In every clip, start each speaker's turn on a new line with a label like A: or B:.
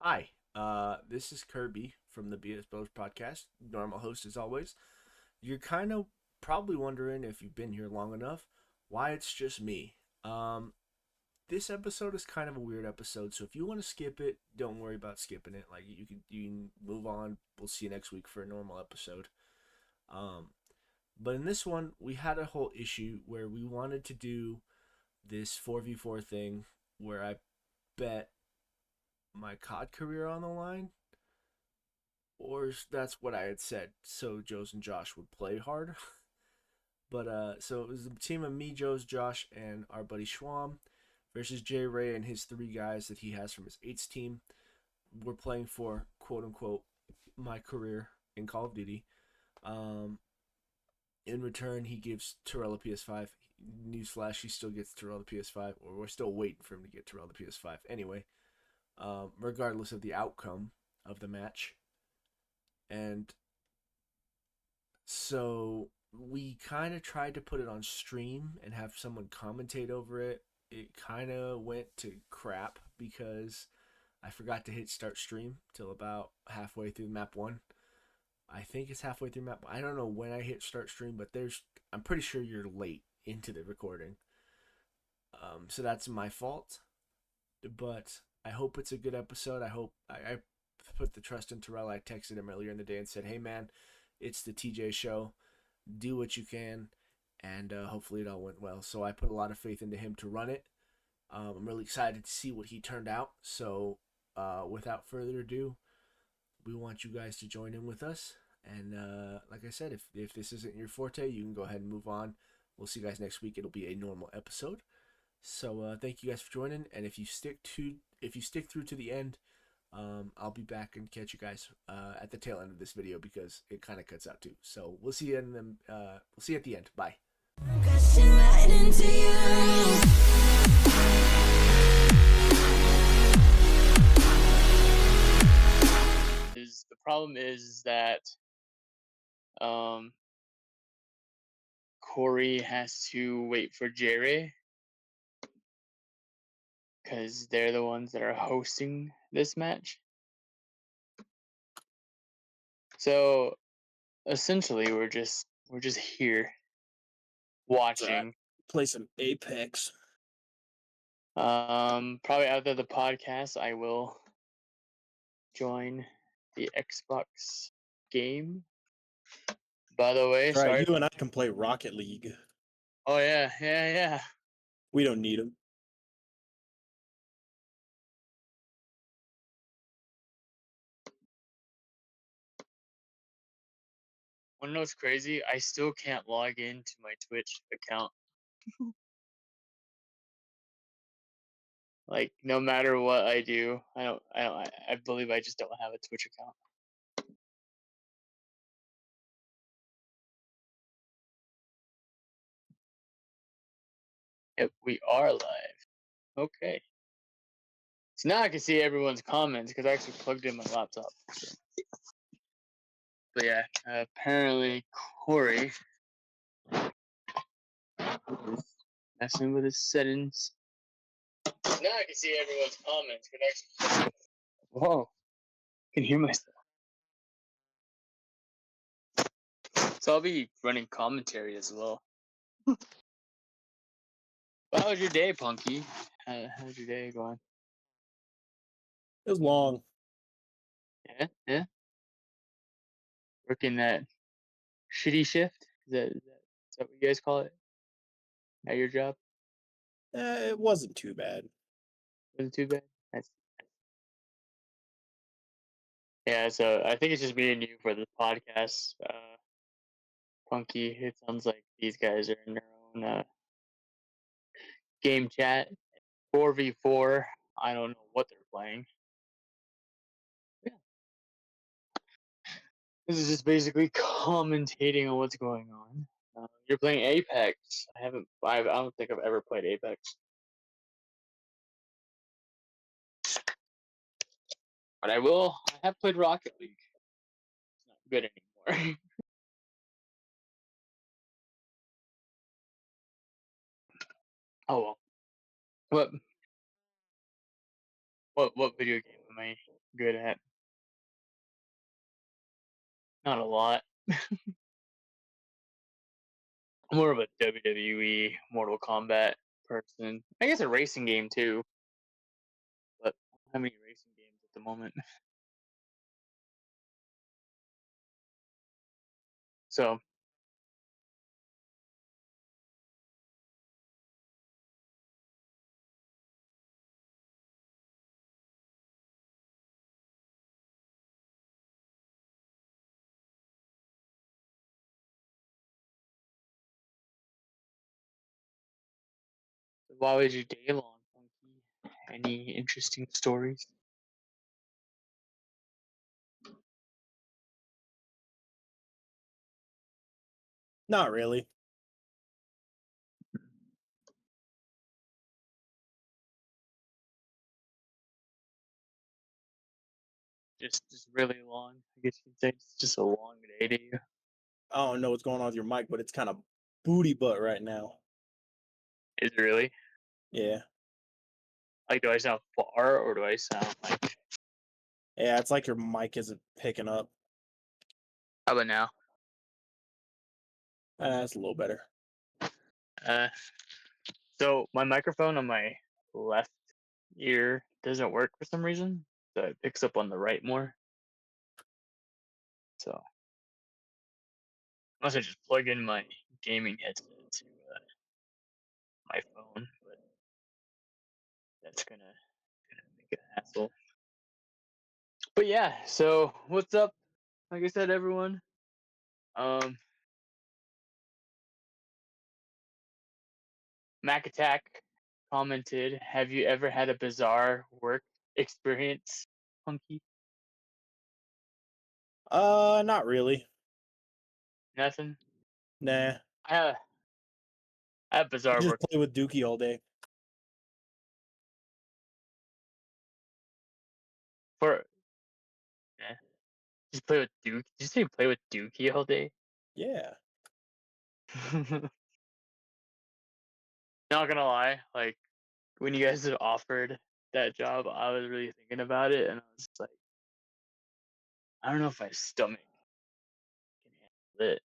A: Hi, this is Kirby from the BS Bros podcast. Normal host as always. You're kind of probably wondering if you've been here long enough why it's just me. Um, this episode is kind of a weird episode, so if you want to skip it, don't worry about skipping it. Like you can move on. We'll see you next week for a normal episode. Um, but in this one, we had a whole issue where we wanted to do this 4v4 thing where I bet my COD career on the line, or that's what I had said. So Joe's and Josh would play hard. So it was a team of me, Joe's, Josh, and our buddy Schwam versus Jray and his three guys that he has from his eights team. We're playing for quote unquote my career in Call of Duty. Um, in return, he gives Terrell a PS5. Newsflash: he still gets Terrell the PS5, or we're still waiting for him to get Terrell the PS5. Anyway, regardless of the outcome of the match, and so we kind of tried to put it on stream and have someone commentate over it. It kind of went to crap because I forgot to hit start stream till about halfway through map one. I think it's halfway through map. I don't know when I hit start stream, but I'm pretty sure you're late into the recording. So that's my fault. But I hope it's a good episode. I put the trust in Terrell. I texted him earlier in the day and said, "Hey man, it's the TJ show. Do what you can, and hopefully it all went well." So I put a lot of faith into him to run it. I'm really excited to see what he turned out. So without further ado, we want you guys to join in with us. And like I said, if this isn't your forte, you can go ahead and move on. We'll see you guys next week. It'll be a normal episode. So thank you guys for joining. And if you stick through to the end, I'll be back and catch you guys at the tail end of this video because it kind of cuts out too. So we'll see you we'll see you at the end. Bye.
B: The problem is that Corey has to wait for Jray because they're the ones that are hosting this match. So essentially, we're just here watching.
C: Play some Apex.
B: Probably after the podcast, I will join the Xbox game. By the way,
C: Right,
B: sorry.
C: you and I can play Rocket League.
B: Oh yeah.
C: We don't need them.
B: Wanna know what's crazy? I still can't log into my Twitch account. Like no matter what I do, I believe I just don't have a Twitch account. Yep, we are live. Okay. So now I can see everyone's comments because I actually plugged in my laptop. So. But yeah, apparently Corey is messing with his settings. Now I can see everyone's comments. Whoa, I can hear myself. So I'll be running commentary as well. How was your day, Punky? How's your day going?
C: It was long.
B: Yeah. Working that shitty shift? Is that what you guys call it? At your job?
C: It wasn't too bad.
B: Wasn't too bad? Nice. Yeah, so I think it's just me and you for this podcast. Punky, it sounds like these guys are in their own game chat. 4v4. I don't know what they're playing. Yeah. This is just basically commentating on what's going on. You're playing Apex. I don't think I've ever played Apex. But I have played Rocket League. It's not good anymore. Oh well. What video game am I good at? Not a lot. I'm more of a WWE, Mortal Kombat person. I guess a racing game too, but I don't have any racing games at the moment. So why was your day long, Funky? Any interesting stories?
C: Not really.
B: Just really long. I guess you'd say it's just a long day to you.
C: I don't know what's going on with your mic, but it's kind of booty butt right now.
B: Is it really?
C: Yeah.
B: Like, do I sound far or do I sound like?
C: Yeah, it's like your mic isn't picking up.
B: How about now?
C: That's a little better.
B: Uh, so my microphone on my left ear doesn't work for some reason, so it picks up on the right more. So unless I just plug in my gaming headset to my phone, but that's gonna make it a hassle. But yeah, so what's up? Like I said, everyone. Mac Attack commented, "Have you ever had a bizarre work experience, Hunky?"
C: Not really.
B: Nothing.
C: Nah.
B: I have bizarre
C: Just
B: work
C: play with Dookie all day.
B: for. Yeah, just play with Duke. Did you say play with Dookie all day?
C: Yeah.
B: Not gonna lie, like when you guys had offered that job, I was really thinking about it, and I was like, I don't know if my stomach can handle it.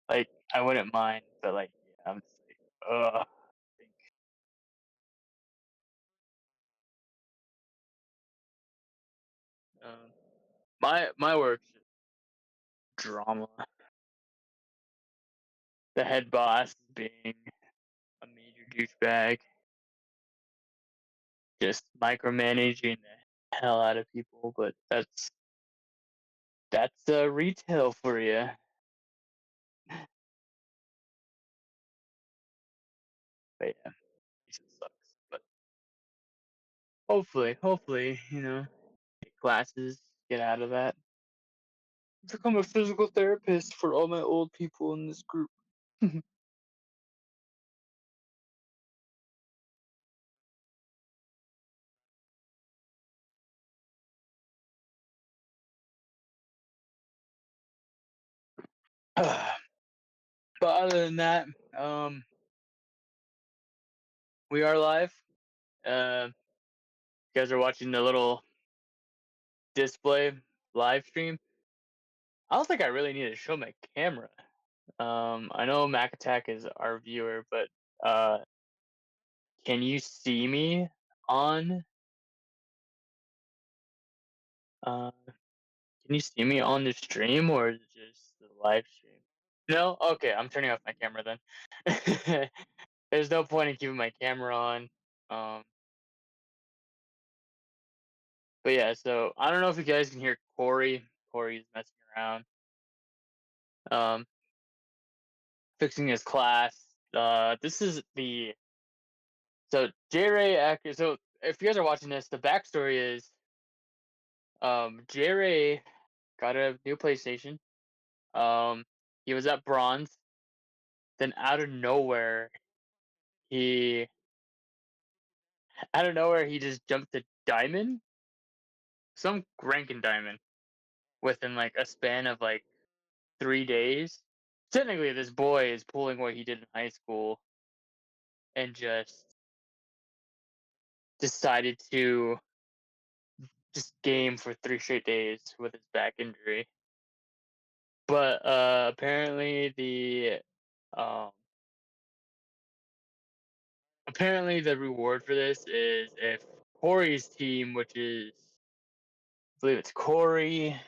B: Like I wouldn't mind, but like yeah, I'm just like, ugh. Um, my work's just drama. The head boss being a major douchebag, just micromanaging the hell out of people. But that's retail for you. But yeah, it just sucks. But hopefully, take classes, get out of that. Become a physical therapist for all my old people in this group. But other than that, um, we are live. You guys are watching the little display live stream. I don't think I really need to show my camera. I know Mac Attack is our viewer, but can you see me on? Uh, can you see me on the stream or is it just the live stream? No. Okay, I'm turning off my camera then. There's no point in keeping my camera on. Um, but yeah, so I don't know if you guys can hear Corey. Corey's messing around. Um, fixing his class. This is the so Jray. So if you guys are watching this, the backstory is Jray got a new PlayStation. He was at bronze. Then he out of nowhere he just jumped to diamond, some rank in diamond within like a span of like 3 days. Technically, this boy is pulling what he did in high school and just decided to just game for 3 straight days with his back injury. But um, apparently the reward for this is if Corey's team, which is I believe it's Corey,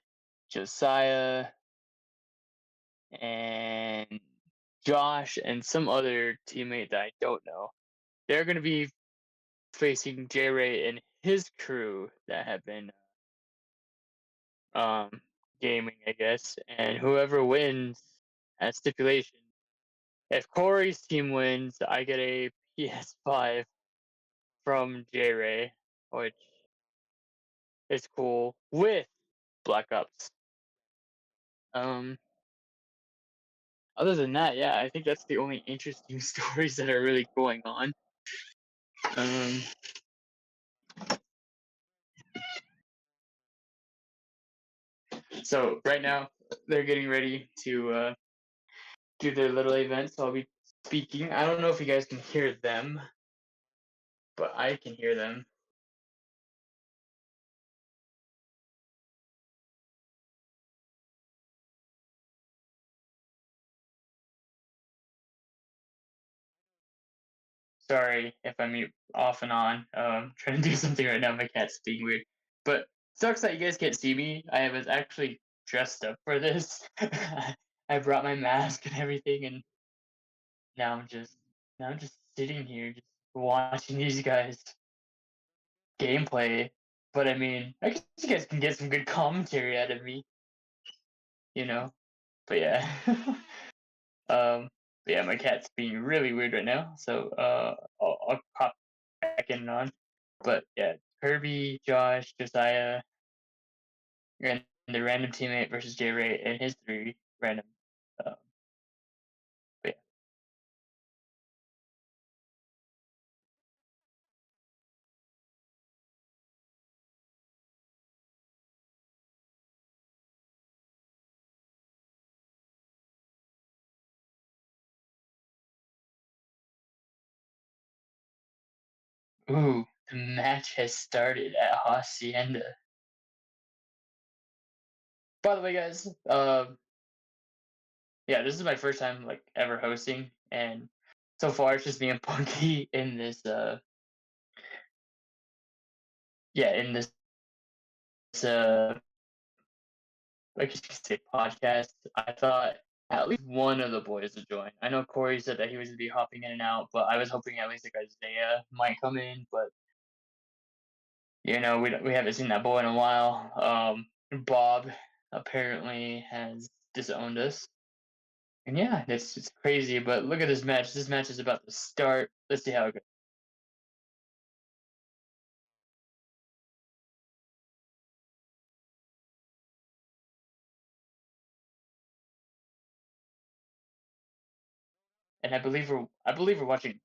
B: Josiah, and Josh, and some other teammate that I don't know, they're going to be facing Jray and his crew that have been um gaming, I guess, and whoever wins at stipulation. If Corey's team wins, I get a PS5 from Jray, which is cool with Black Ops. Um, Other than that, yeah, I think that's the only interesting stories that are really going on. Um, so right now they're getting ready to do their little event. So I'll be speaking. I don't know if you guys can hear them, but I can hear them. Sorry if I'm mute off and on. Trying to do something right now. My cat's being weird. But sucks that you guys can't see me. I was actually dressed up for this. I brought my mask and everything, and now I'm just sitting here, just watching these guys gameplay. But I mean, I guess you guys can get some good commentary out of me, you know. But yeah, but yeah, my cat's being really weird right now, so I'll pop back in and on. But yeah, Kirby, Josh, Josiah, and the random teammate versus Jray and his 3 random. Um, but yeah. Ooh, the match has started at Hacienda. By the way, guys, yeah, this is my first time like ever hosting, and so far it's just me and Punky in this yeah, in this I guess you could say podcast. I thought at least one of the boys would join. I know Corey said that he was gonna be hopping in and out, but I was hoping at least like Isaiah might come in, but we haven't seen that boy in a while. Bob apparently has disowned us. And yeah, it's crazy, but look at this match. This match is about to start. Let's see how it goes. And I believe we're watching.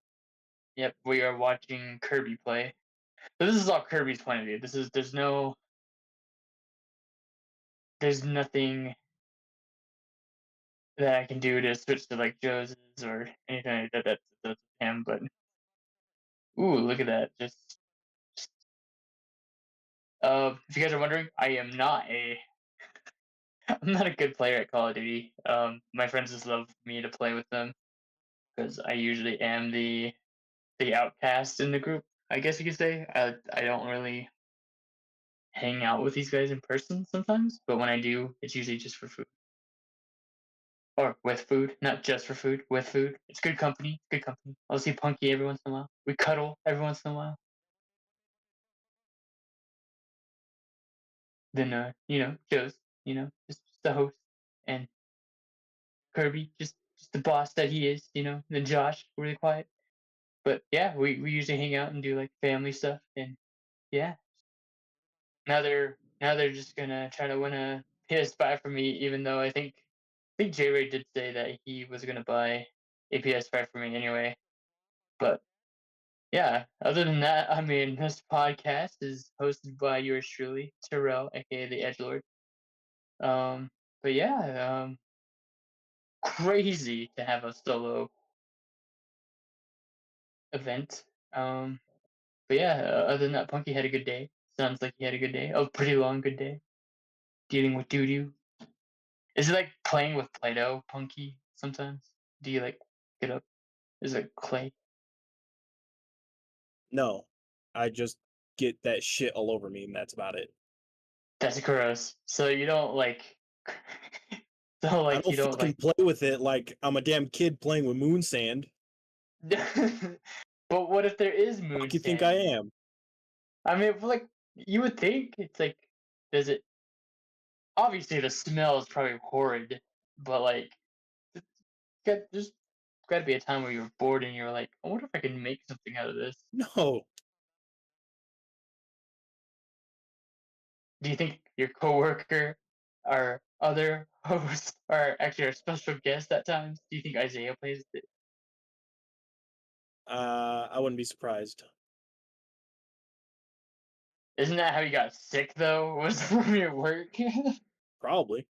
B: Yep, we are watching Kirby play. So this is all Kirby's point of view. There's nothing that I can do to switch to like Joe's or anything like that. That's him. But ooh, look at that! Just if you guys are wondering, I'm not a good player at Call of Duty. My friends just love me to play with them because I usually am the outcast in the group. I guess you could say. I don't really hang out with these guys in person sometimes, but when I do, it's usually just for food. Or with food, not just for food, with food. It's good company, good company. I'll see Punky every once in a while. We cuddle every once in a while. Then, Joe's, just the host. And Kirby, just the boss that he is, Then Josh, really quiet. But yeah, we usually hang out and do like family stuff. And yeah, now they're just gonna try to win a PS5 from me, even though I think J Ray did say that he was gonna buy a PS5 for me anyway. But yeah, other than that, I mean, this podcast is hosted by yours truly, Terrell, aka the Edgelord. Um, but yeah, crazy to have a solo event. But yeah, other than that, Punky had a good day. Sounds like he had a good day. A pretty long good day. Dealing with doo doo. Is it like playing with Play-Doh, Punky? Sometimes. Do you like get up? Is it clay?
C: No, I just get that shit all over me, and that's about it.
B: That's gross. So you don't like. So
C: I
B: like
C: don't
B: you don't
C: fucking
B: like.
C: play with it like I'm a damn kid playing with moon sand.
B: But what if there is moon
C: Fuck you think I
B: sand?
C: am?
B: I mean, like you would think it's like, does it? Obviously, the smell is probably horrid, but like, there's got to be a time where you're bored and you're like, I wonder if I can make something out of this.
C: No.
B: Do you think your coworker, our other host, or actually our special guest at times, do you think Isaiah plays it?
C: I wouldn't be surprised.
B: Isn't that how you got sick though? Was from your work?
C: Probably.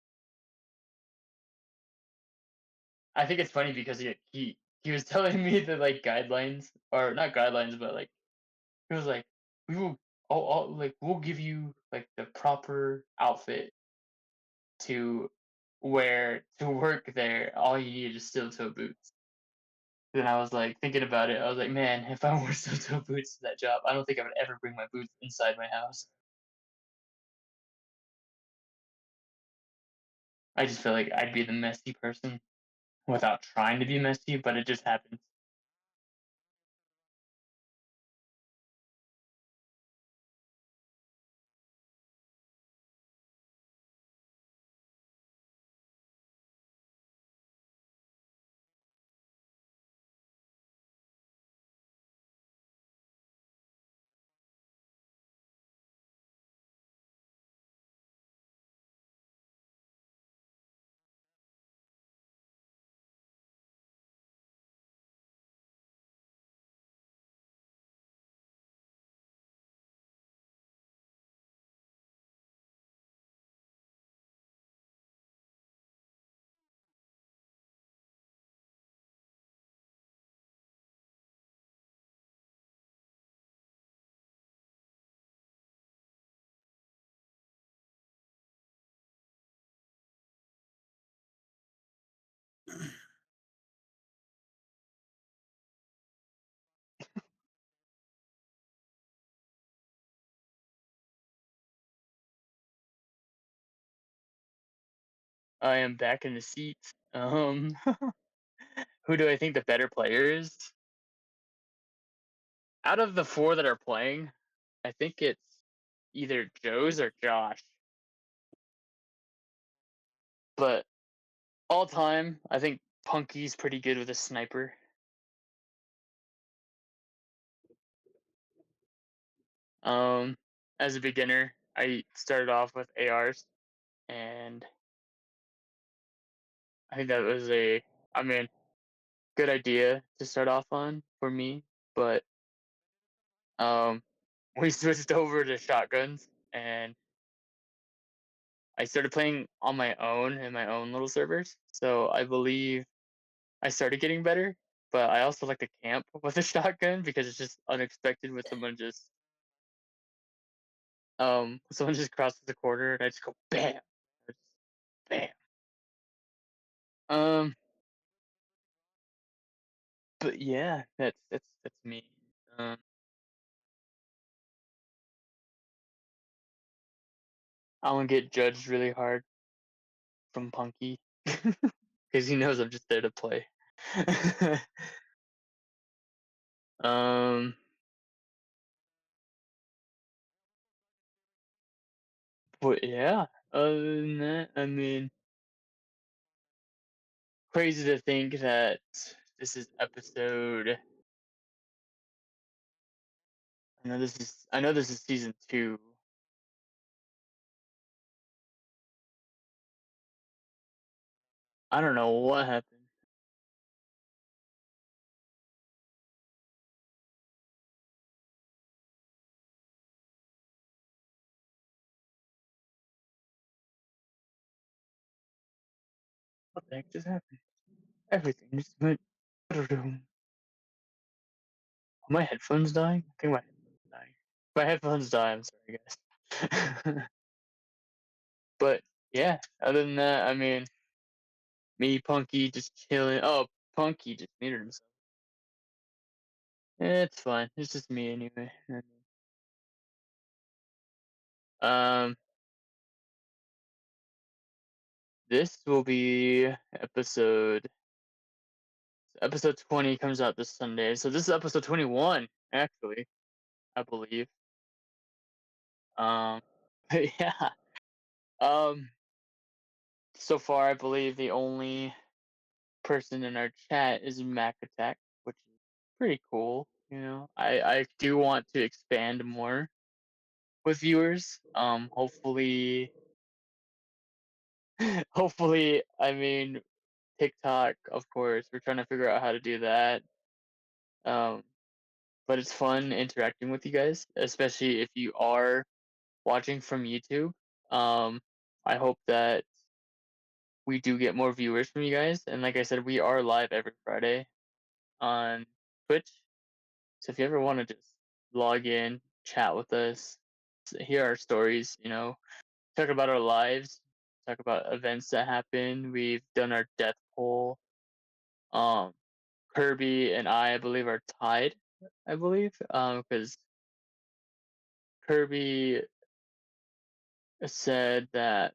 B: I think it's funny because he was telling me the like guidelines, or not guidelines, but like he was like, we will all like we'll give you like the proper outfit to wear to work there. All you need is steel toe boots. Then I was like thinking about it. I was like, man, if I wore steel toe boots to that job, I don't think I would ever bring my boots inside my house. I just feel like I'd be the messy person without trying to be messy, but it just happens. I am back in the seat. Who do I think the better player is? Out of the four that are playing, I think it's either Joe's or Josh. But all time, I think Punky's pretty good with a sniper. Um, as a beginner, I started off with ARs, and I think that was I mean, good idea to start off on for me. But um, we switched over to shotguns, and I started playing on my own in my own little servers. So I believe I started getting better, but I also like to camp with a shotgun because it's just unexpected when someone just crosses the corner and I just go bam, just bam. Um, but yeah, that's me. Um, I want to get judged really hard from Punky because he knows I'm just there to play. um, but yeah, other than that, I mean, crazy to think that this is episode. I know this is season 2. I don't know what happened. What the heck just happened? Everything just went. Are my headphones dying? I think my headphones are dying. If my headphones die, I'm sorry, guys. But yeah, other than that, I mean, me, Punky, just chilling. Oh, Punky just muted himself. It's fine. It's just me anyway. Um, this will be episode 20 comes out this Sunday. So this is episode 21, actually, I believe. Yeah. Um, so far, I believe the only person in our chat is Mac Attack, which is pretty cool. You know, I do want to expand more with viewers. Hopefully, hopefully, I mean TikTok, of course. We're trying to figure out how to do that. Um, but it's fun interacting with you guys, especially if you are watching from YouTube. Um, I hope that we do get more viewers from you guys. And like I said, we are live every Friday on Twitch. So if you ever want to just log in, chat with us, hear our stories, you know, talk about our lives, talk about events that happen. We've done our death poll. Um, Kirby and I believe, are tied. I believe, because Kirby said that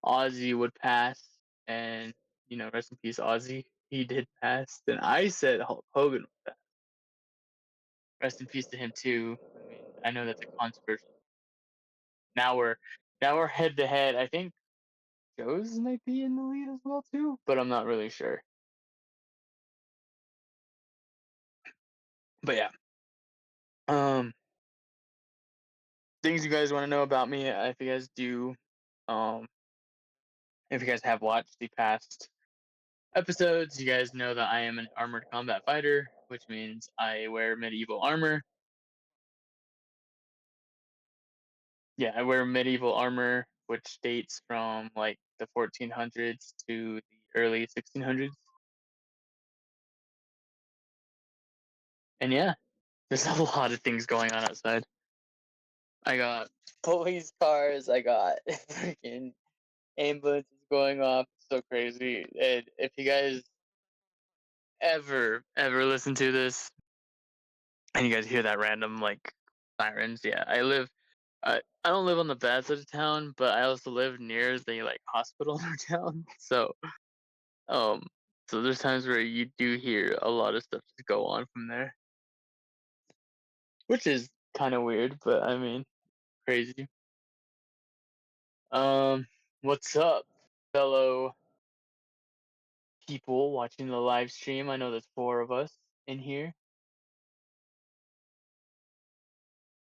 B: Ozzy would pass, and you know, rest in peace, Ozzy. He did pass. Then I said Hulk Hogan would pass. Rest in peace to him too. I mean, I know that's a controversial. Now we're head to head. I think Joe's might be in the lead as well too, but I'm not really sure. But yeah, um, things you guys want to know about me, if you guys do, um, if you guys have watched the past episodes, you guys know that I am an armored combat fighter, which means I wear medieval armor. Yeah, I wear medieval armor, which dates from like the 1400s to the early 1600s. And yeah, there's a lot of things going on outside. I got police cars, I got freaking ambulances going off. It's so crazy. And if you guys ever listen to this and you guys hear that random like sirens, yeah, I don't live on the bad side of town, but I also live near the like hospital in our town. Um so there's times where you do hear a lot of stuff just go on from there. Which is kind of weird, but I mean, crazy. Um what's up, fellow people watching the live stream? I know there's 4 of us in here.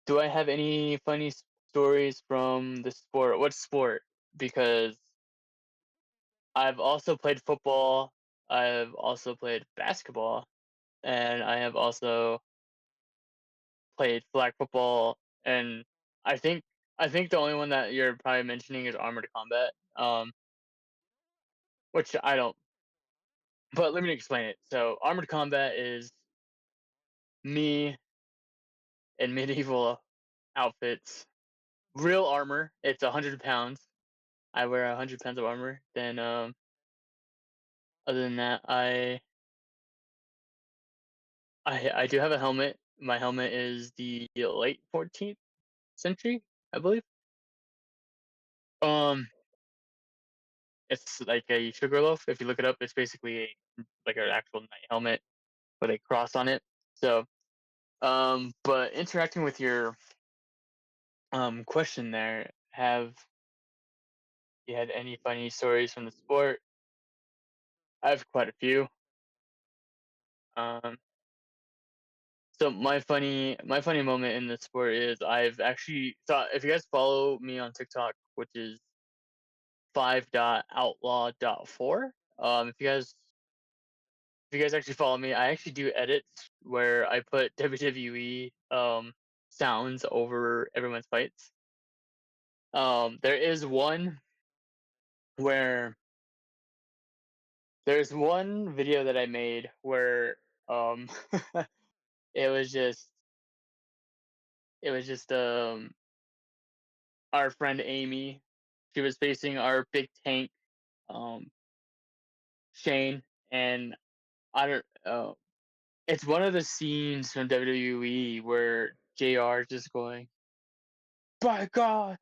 B: Do I have any funny stories from the sport? What sport? Because I've also played football, I've also played basketball, and I have also played flag football. And I think I think the only one that you're probably mentioning is armored combat, which I don't. But let me explain it. So armored combat is me in medieval outfits, real armor. It's 100 pounds. I wear 100 pounds of armor. Then other than that, I do have a helmet. My helmet is the late 14th century, I believe. Um, it's like a sugar loaf. If you look it up, it's basically like an actual knight helmet with a cross on it. So, but interacting with your question there, have you had any funny stories from the sport? I have quite a few. Um, so my funny moment in the sport is I've actually thought, if you guys follow me on TikTok, which is 5.outlaw.4. If you guys actually follow me, I actually do edits where I put WWE sounds over everyone's fights. There is one where there's one video that I made where um it was just our friend Amy. She was facing our big tank, um, Shane, and I don't. It's one of the scenes from WWE where JR is just going, "By God,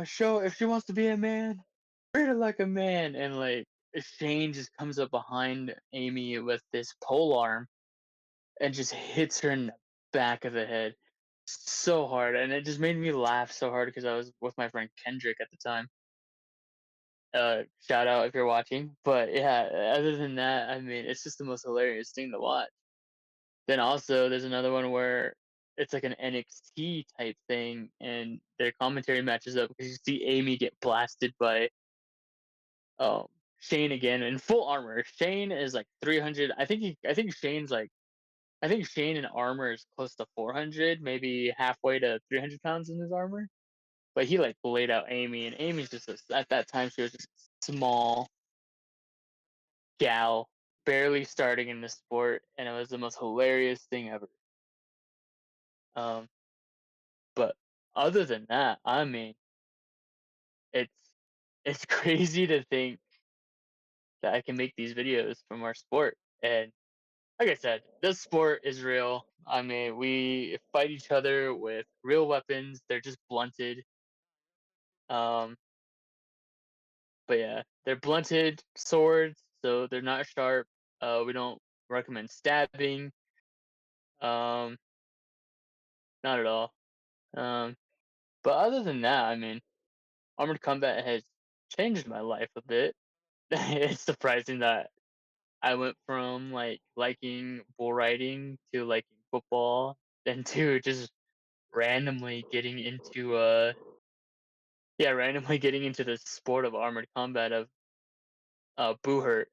B: show if she wants to be a man, treat her like a man," and like Shane just comes up behind Amy with this pole arm and just hits her in the back of the head so hard, and it just made me laugh so hard because I was with my friend Kendrick at the time. Shout out if you're watching. But yeah, other than that, I mean, it's just the most hilarious thing to watch. Then also, there's another one where it's like an NXT type thing, and their commentary matches up because you see Amy get blasted by um Shane again in full armor. Shane is like 300. I think Shane in armor is close to 400, maybe halfway to 300 pounds in his armor. But he like laid out Amy, and Amy's just at that time she was just a small gal, barely starting in the sport, and it was the most hilarious thing ever. Um, but other than that, I mean, it's it's crazy to think that I can make these videos from our sport, and like I said, this sport is real. I mean, we fight each other with real weapons. They're just blunted. Um, but yeah, they're blunted swords, so they're not sharp. We don't recommend stabbing. Um, not at all. Um, but other than that, I mean, Armored Combat has changed my life a bit. It's surprising that I went from like liking bull riding to liking football, and to just randomly getting into randomly getting into the sport of Armored Combat of Boo Hurt.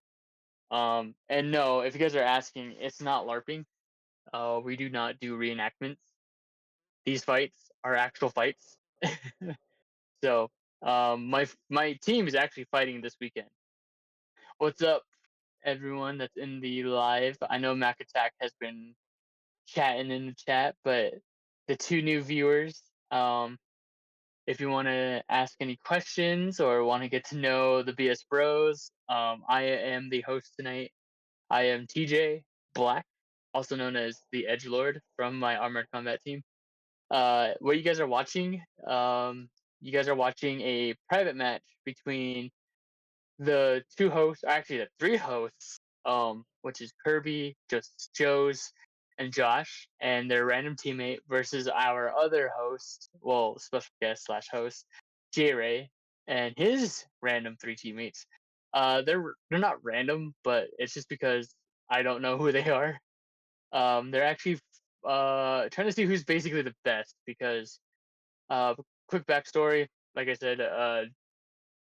B: And no, if you guys are asking, it's not LARPing. We do not do reenactments. These fights are actual fights. So, my team is actually fighting this weekend. What's up, everyone that's in the live? I know Mac Attack has been chatting in the chat, but the two new viewers, if you want to ask any questions or want to get to know the BS Bros, I am the host tonight. I am TJ Black, also known as the Edge Lord from my Armored Combat team. What you guys are watching, you guys are watching a private match between the two hosts, actually the three hosts, which is Kirby, just Joe's, and Josh, and their random teammate versus our other host, well, special guest slash host, Jray, and his random three teammates. They're not random, but it's just because I don't know who they are. They're actually trying to see who's basically the best because quick backstory, like I said,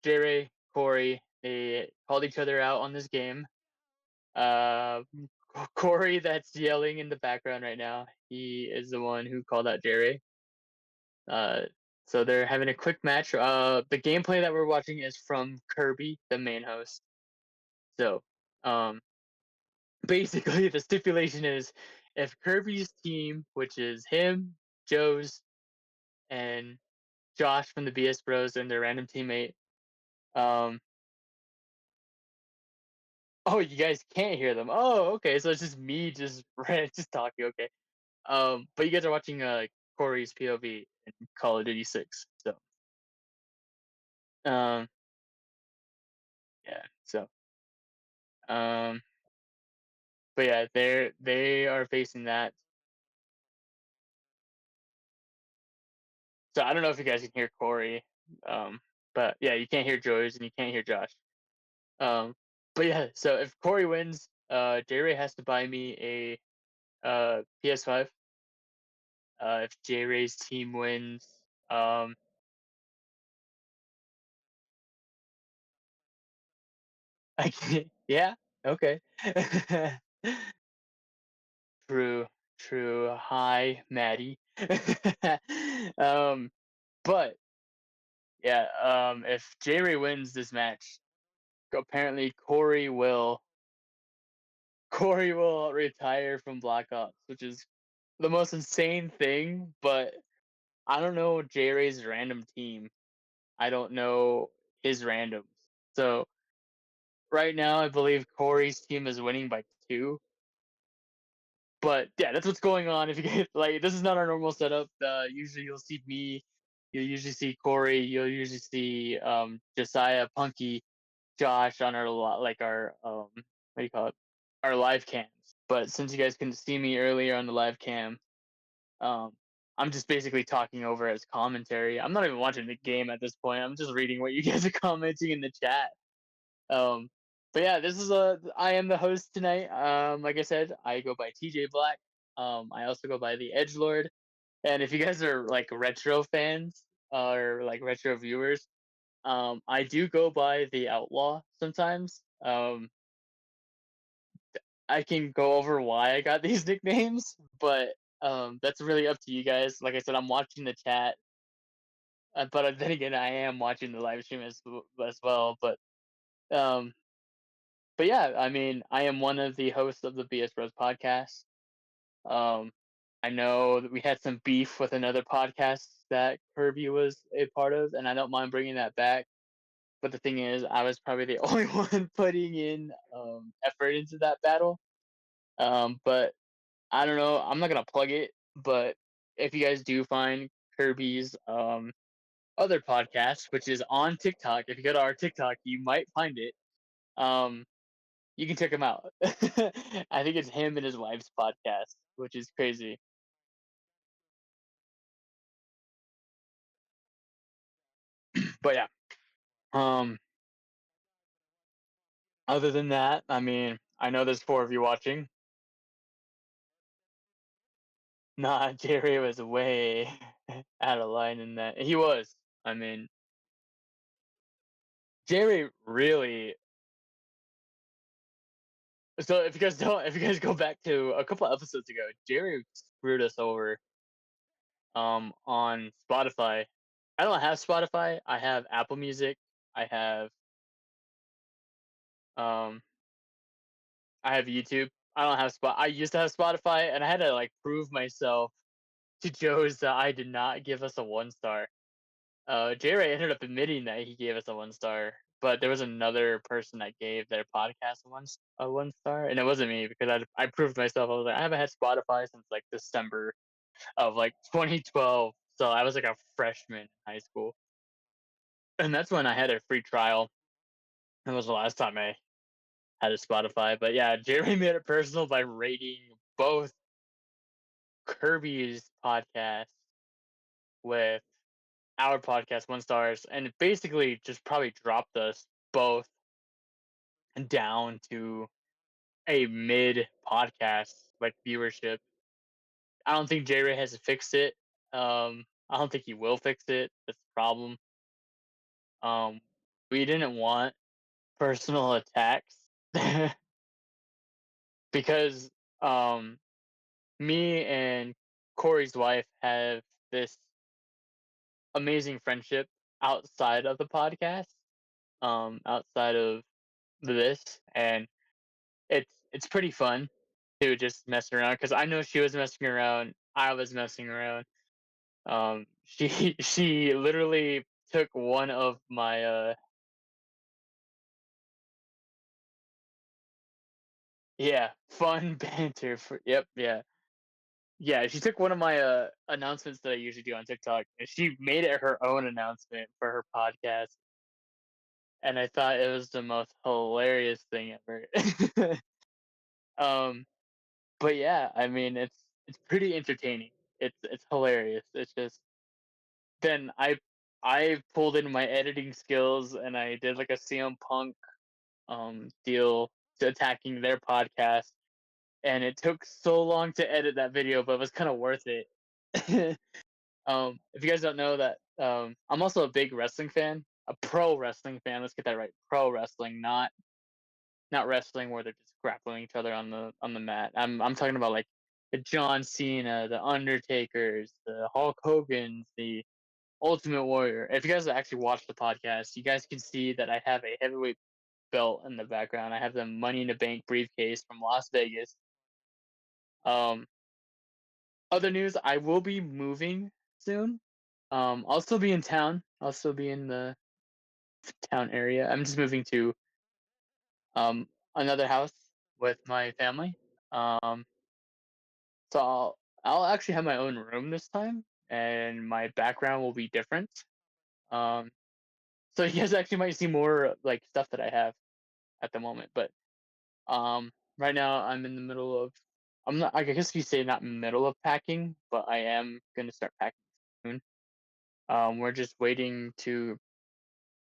B: Jray, Corey, they called each other out on this game. Uh, Corey, that's yelling in the background right now, he is the one who called out Jray. So they're having a quick match. The gameplay that we're watching is from Kirby, the main host. So, basically, the stipulation is if Kirby's team, which is him, Joe's, and Josh from the BS Bros and their random teammate, um, oh, you guys can't hear them. Oh, okay. So it's just me, just just talking. Okay. But you guys are watching Corey's POV in Call of Duty 6. So, um, yeah. So, um, but yeah, they are facing that. So I don't know if you guys can hear Corey. But yeah, you can't hear Joyce and you can't hear Josh. Um, but yeah, so if Corey wins, J Ray has to buy me a PS5. If J Ray's team wins, um, I can, yeah, okay. True, true. Hi, Maddie. um, but yeah, if J Ray wins this match, apparently Corey will retire from Black Ops, which is the most insane thing, but I don't know Jray's random team. I don't know his randoms. So right now, I believe Corey's team is winning by 2. But yeah, that's what's going on. If you get like, this is not our normal setup. Usually you'll see me, you'll usually see Corey, you'll usually see Josiah, Punky, Josh on our like our what do you call it? Our live cams. But since you guys couldn't see me earlier on the live cam, um, I'm just basically talking over as commentary. I'm not even watching the game at this point. I'm just reading what you guys are commenting in the chat. Um, but yeah, this is I am the host tonight. Like I said, I go by TJ Black. I also go by the Edge Lord. And if you guys are like retro fans or like retro viewers, I do go by the Outlaw sometimes. I can go over why I got these nicknames, but that's really up to you guys. Like I said, I'm watching the chat, but then again, I am watching the live stream as well. Um, but yeah, I mean, I am one of the hosts of the BS Bros podcast. Um, I know that we had some beef with another podcast that Kirby was a part of, and I don't mind bringing that back. But the thing is, I was probably the only one putting in effort into that battle. But I don't know. I'm not gonna plug it, but if you guys do find Kirby's other podcast, which is on TikTok, if you go to our TikTok, you might find it. Um, you can check him out. I think it's him and his wife's podcast, which is crazy. But yeah. Um, other than that, I mean, I know there's 4 of you watching. Nah, Jerry was way out of line in that. He was. I mean, Jerry really. So if you guys go back to a couple episodes ago, Jerry screwed us over. On Spotify. I don't have Spotify. I have Apple Music. I have um I have YouTube. I don't have Spot. I used to have Spotify, and I had to like prove myself to Joe's that I did not give us a 1 star. J-Ray ended up admitting that he gave us a 1 star, but there was another person that gave their podcast a 1 star, and it wasn't me because I proved myself. I was like, I haven't had Spotify since like December of like 2012, so I was like a freshman in high school, and that's when I had a free trial. That was the last time I had a Spotify. But yeah, Jeremy made it personal by rating both Kirby's podcast with our podcast 1 stars, and basically just probably dropped us both down to a mid podcast like viewership. I don't think J-Ray has fixed it. I don't think he will fix it. That's the problem. We didn't want personal attacks because me and Corey's wife have this amazing friendship outside of the podcast, outside of this, and it's pretty fun to just mess around because I know she was messing around, I was messing around. She literally took one of my yeah, fun banter for yep, yeah. Yeah, she took one of my announcements that I usually do on TikTok, and she made it her own announcement for her podcast, and I thought it was the most hilarious thing ever. um, but yeah, I mean, it's pretty entertaining. It's hilarious. It's just then I pulled in my editing skills and I did like a CM Punk deal to attacking their podcast, and it took so long to edit that video, but it was kind of worth it. If you guys don't know that, I'm also a big wrestling fan, a pro wrestling fan. Let's get that right. Pro wrestling, not wrestling where they're just grappling each other on the mat. I'm talking about like the John Cena, the Undertakers, the Hulk Hogan's, the Ultimate Warrior. If you guys actually watch the podcast, you guys can see that I have a heavyweight belt in the background. I have the Money in the Bank briefcase from Las Vegas. Um, other news, I will be moving soon. I'll still be in town. I'll still be in the town area. I'm just moving to another house with my family. Um, so I'll actually have my own room this time, and my background will be different. Um, so you guys actually might see more like stuff that I have at the moment. But right now I'm in the middle of. I'm not. I guess you say not middle of packing, but I am gonna start packing soon. We're just waiting to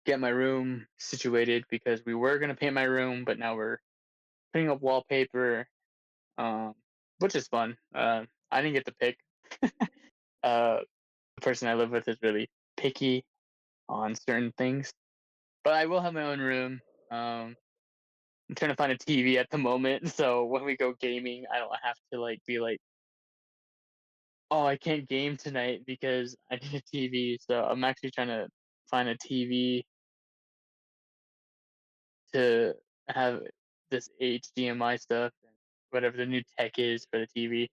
B: get my room situated because we were gonna paint my room, but now we're putting up wallpaper, um, which is fun. I didn't get to pick. uh, the person I live with is really picky on certain things, but I will have my own room. I'm trying to find a TV at the moment, so when we go gaming, I don't have to like be like, oh, I can't game tonight because I need a TV. So I'm actually trying to find a TV to have this HDMI stuff and whatever the new tech is for the TV.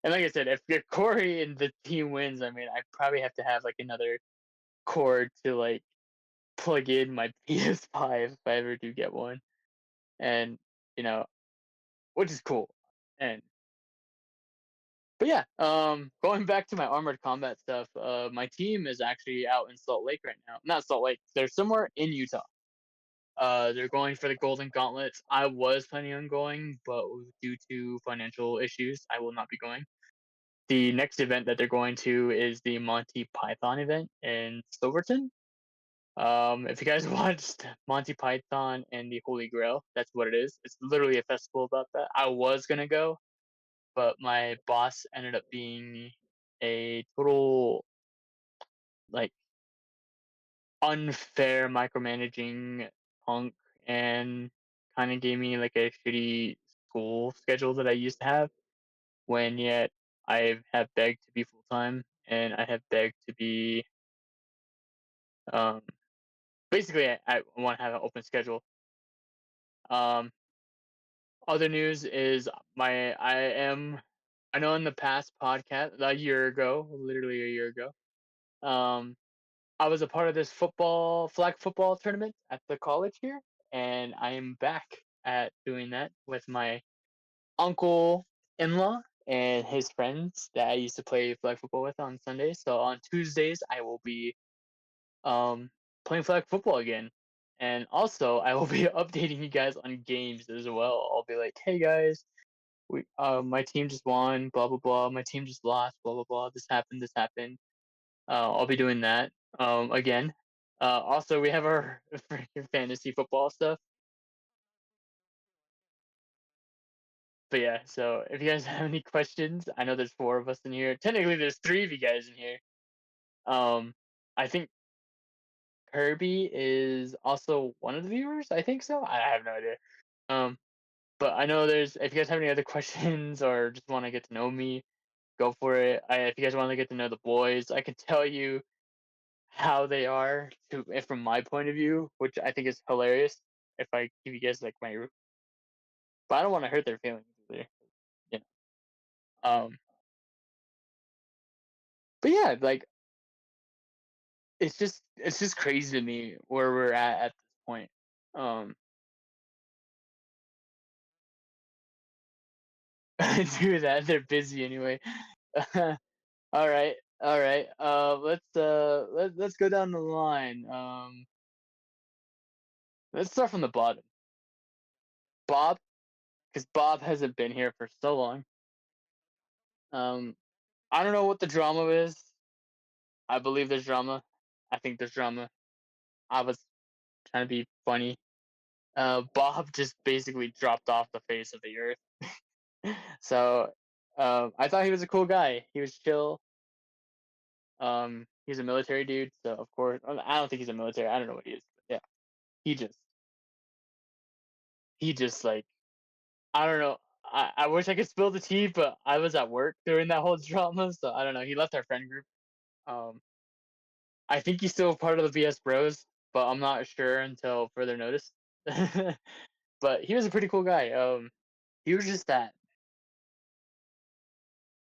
B: And like I said, if Corey and the team wins, I mean, I probably have to have like another cord to like plug in my PS5 if I ever do get one, and you know, which is cool. And but yeah, going back to my armored combat stuff, my team is actually out in Salt Lake right now. Not Salt Lake. They're somewhere in Utah. They're going for the Golden Gauntlets. I was planning on going, but due to financial issues, I will not be going. The next event that they're going to is the Monty Python event in Silverton. If you guys watched Monty Python and the Holy Grail, that's what it is. It's literally a festival about that. I was gonna go, but my boss ended up being a total like unfair micromanaging punk and kind of gave me like a shitty school schedule that I used to have when yet I have begged to be full time and I have begged to be um basically I want to have an open schedule. Um Other news is I know in the past podcast a year ago, literally a year ago, um I was a part of this flag football tournament at the college here, and I am back at doing that with my uncle in law and his friends that I used to play flag football with on Sundays. So on Tuesdays, I will be um, playing flag football again. And also, I will be updating you guys on games as well. I'll be like, hey guys, my team just won, blah blah blah. My team just lost, blah blah blah. This happened, this happened. I'll be doing that again. Also, we have our fantasy football stuff. But yeah, so if you guys have any questions, I know there's four of us in here. Technically, there's three of you guys in here. I think Kirby is also one of the viewers. I think so. I have no idea. Um, but I know there's. If you guys have any other questions or just want to get to know me, go for it. If you guys want to get to know the boys, I can tell you how they are from my point of view, which I think is hilarious. If I give you guys like but I don't want to hurt their feelings either. You know. But yeah, like it's just crazy to me where we're at this point. Um, do that. They're busy anyway. All right, all right. Let's go down the line. Let's start from the bottom. Bob, because Bob hasn't been here for so long. Um, I don't know what the drama is. I believe there's drama. I think there's drama. I was trying to be funny. Bob just basically dropped off the face of the earth. So I thought he was a cool guy. He was chill. He's a military dude, so of course I don't think he's a military. I don't know what he is. But yeah, he just like I don't know. I wish I could spill the tea, but I was at work during that whole drama, so I don't know. He left our friend group. Um, I think he's still part of the BS Bros, but I'm not sure until further notice. But he was a pretty cool guy. He was just that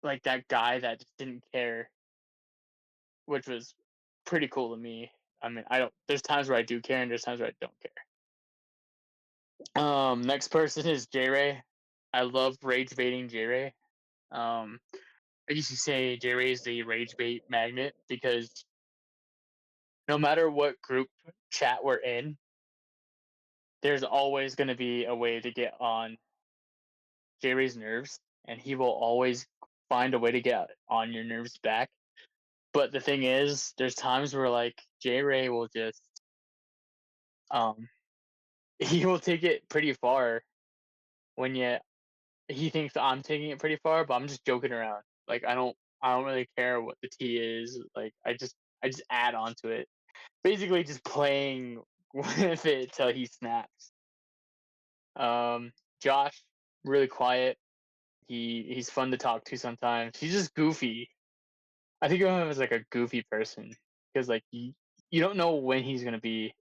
B: like that guy that just didn't care, which was pretty cool to me. I mean, I don't. There's times where I do care, and there's times where I don't care. Next person is Jray. I love rage baiting Jray. I used to say Jray is the rage bait magnet because no matter what group chat we're in, there's always going to be a way to get on Jray's nerves, and he will always find a way to get on your nerves back. But the thing is, there's times where like Jray will just um he will take it pretty far when he thinks I'm taking it pretty far, but I'm just joking around. Like I don't really care what the tea is. Like I just add on to it. Basically just playing with it till he snaps. Josh, really quiet. He's fun to talk to sometimes. He's just goofy. I think of him as like a goofy person because like you don't know when he's gonna be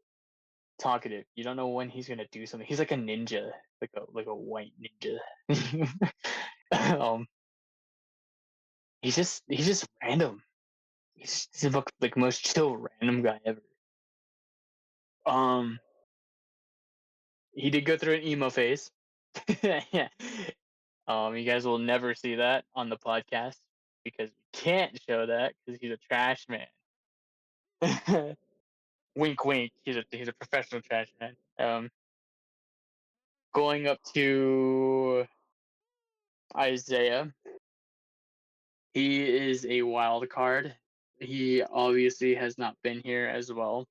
B: talkative. You don't know when he's gonna do something. He's like a ninja, like a white ninja. um, he's just random. He's the like most chill random guy ever. Um, he did go through an emo phase. Yeah. You guys will never see that on the podcast because we can't show that because he's a trash man. Wink, wink. He's a professional trash man. Going up to Isaiah, he is a wild card. He obviously has not been here as well.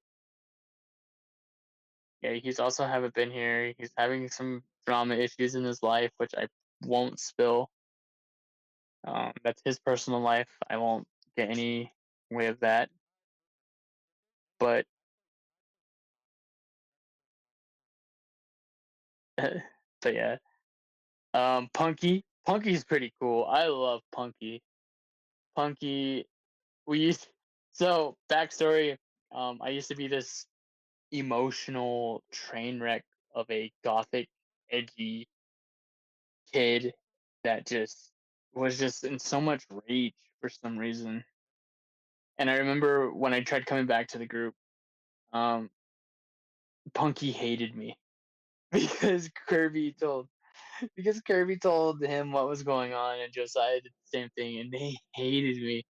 B: Yeah, he's also haven't been here. He's having some drama issues in his life, which I won't spill. That's his personal life. I won't get any way of that. But but yeah. Punky's pretty cool. I love Punky. Punky we used so backstory, I used to be this emotional train wreck of a gothic, edgy kid that just was just in so much rage for some reason. And I remember when I tried coming back to the group, um, Punky hated me because Kirby told him what was going on, and Josiah did the same thing, and they hated me.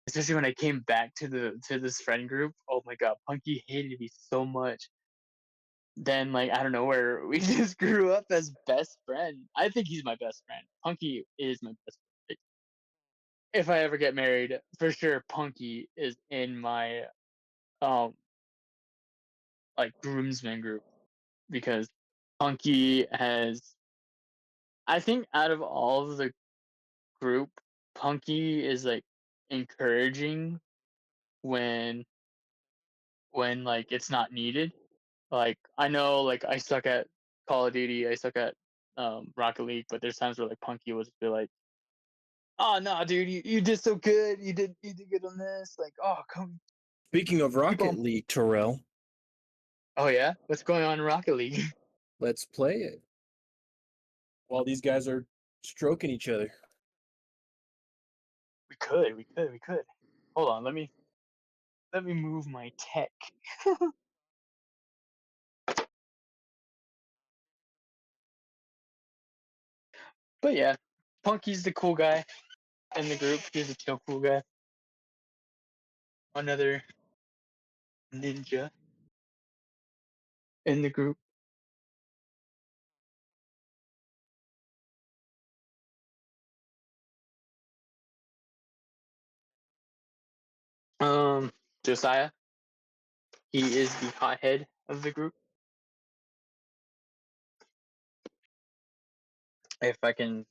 B: Especially when I came back to this friend group. Oh my god, Punky hated me so much. Then like I don't know where we just grew up as best friend. I think he's my best friend. Punky is my best friend. If I ever get married, for sure Punky is in my um like groomsmen group because Punky has I think out of all of the group, Punky is like encouraging when like it's not needed. Like I know like I suck at Call of Duty, I suck at Rocket League, but there's times where like Punky will just be like, "Oh no, dude, you did so good. You did good on this. Like, oh come
C: Speaking of
B: keep
C: Rocket
B: on."
C: League, Terrell,
B: Oh yeah, what's going on in Rocket League?
C: let's play it while these guys are stroking each other.
B: We could. Hold on, let me move my tech. But yeah, Punky's the cool guy in the group. He's a chill cool guy. Another ninja in the group. Josiah. He is the hothead of the group. If I can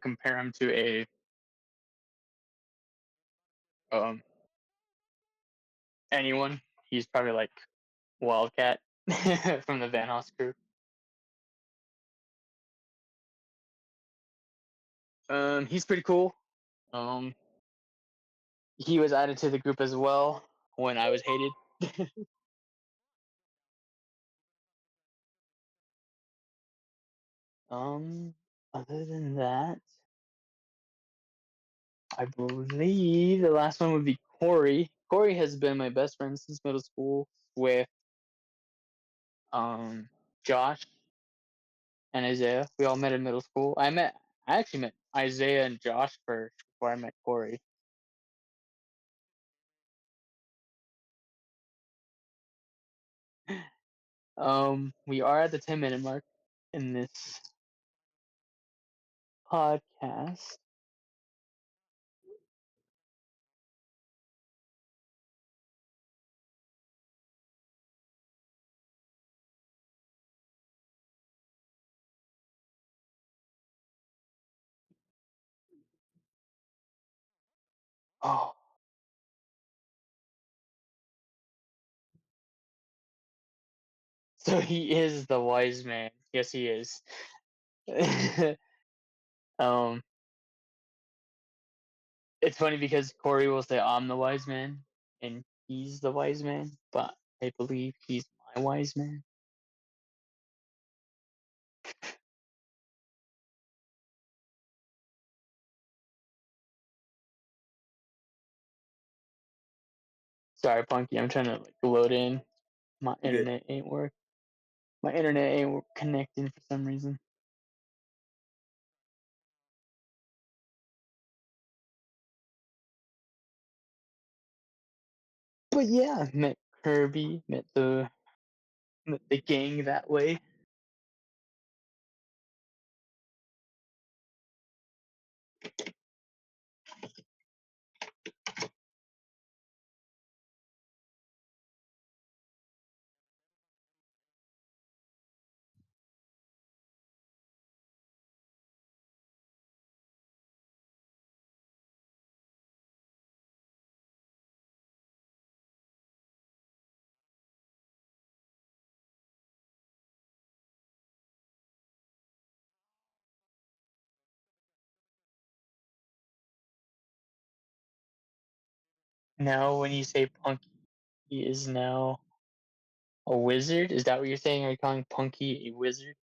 B: compare him to a um anyone, he's probably like Wildcat from the Van Hoss crew. He's pretty cool. Um, he was added to the group as well when I was hated. um, Other than that, I believe the last one would be Corey. Corey has been my best friend since middle school with Josh and Isaiah. We all met in middle school. I actually met Isaiah and Josh first before I met Corey. We are at the 10-minute mark in this podcast. Oh, so he is the wise man. Yes, he is. um, it's funny because Corey will say I'm the wise man and he's the wise man, but I believe he's my wise man. Sorry, Punky, I'm trying to load in. My
A: You're good.
B: internet ain't work. My internet ain't connecting for some reason. But yeah, met Kirby, met the gang that way. Now, when you say Punky is now a wizard, is that what you're saying? Are you calling Punky a wizard?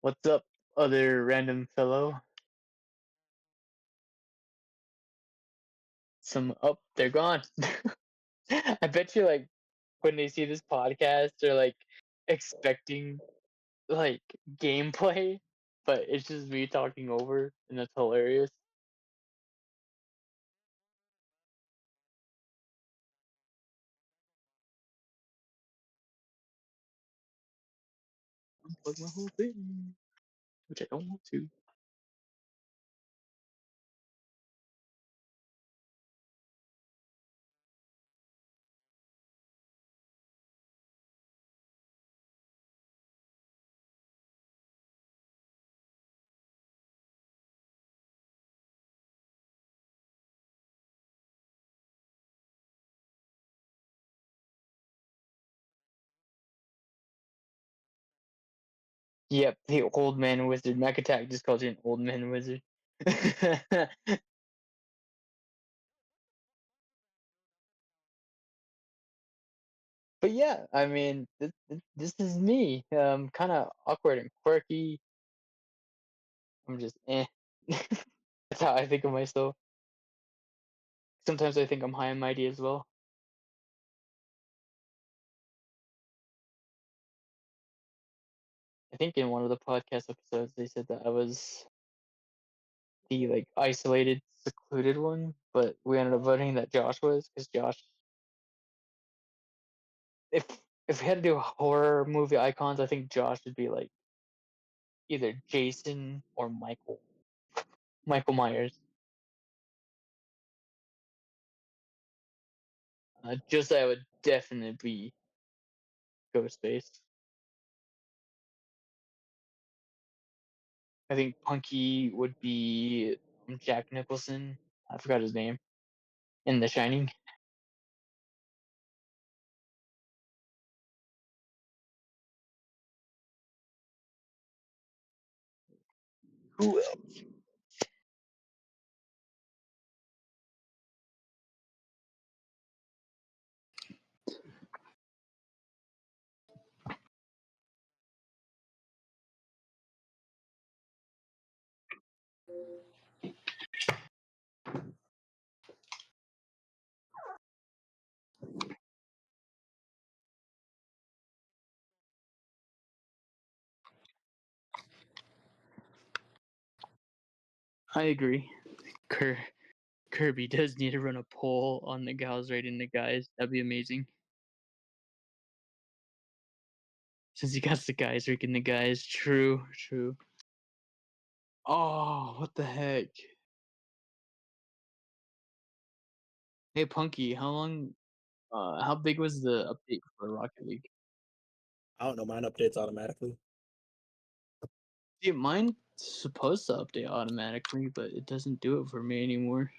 B: What's up, other random fellow? They're gone. I bet you, when they see this podcast, they're expecting like gameplay, but it's just me talking over, and that's hilarious. Unplug my whole thing, which I don't want to. Yep, the old man wizard. Mac Attack just called you an old man wizard. But yeah, I mean, this is me. Kind of awkward and quirky. I'm just eh. That's how I think of myself. Sometimes I think I'm high and mighty as well. I think in one of the podcast episodes they said that I was the isolated, secluded one, but we ended up voting that Josh was, because Josh, if we had to do horror movie icons, I think Josh would be either Jason or Michael Myers. Josiah would definitely be Ghostface. I think Punky would be Jack Nicholson. I forgot his name in The Shining. Who else? I agree. Kirby does need to run a poll on the gals rating the guys. That'd be amazing. Since he got the guys ranking the guys. True. Oh, what the heck? Hey, Punky, how big was the update for Rocket League?
C: I don't know. Mine updates automatically.
B: Yeah, mine's supposed to update automatically, but it doesn't do it for me anymore.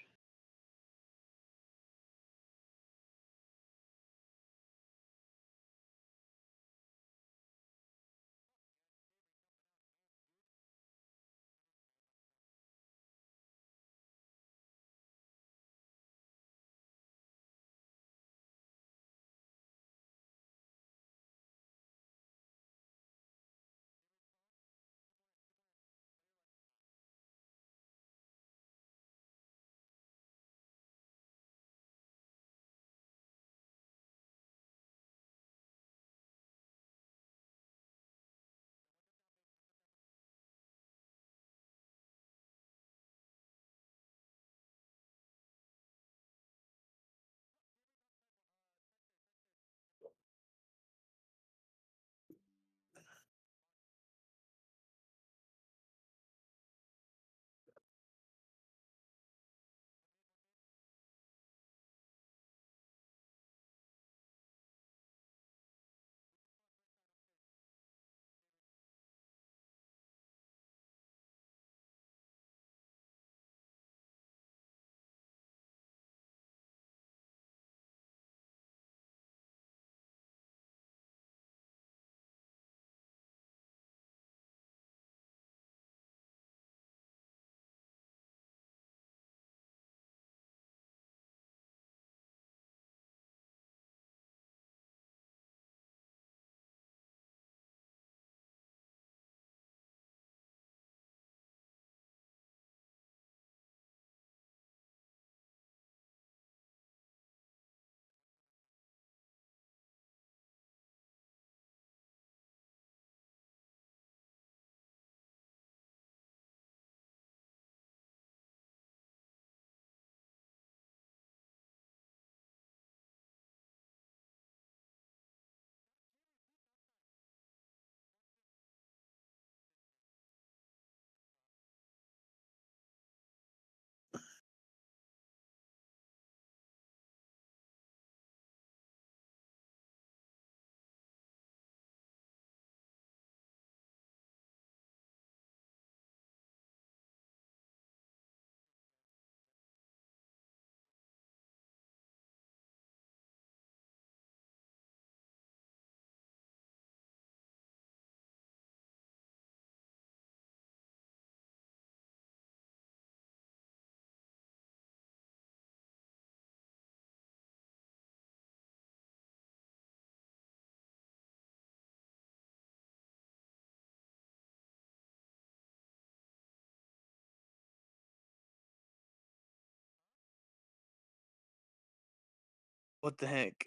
B: What the heck?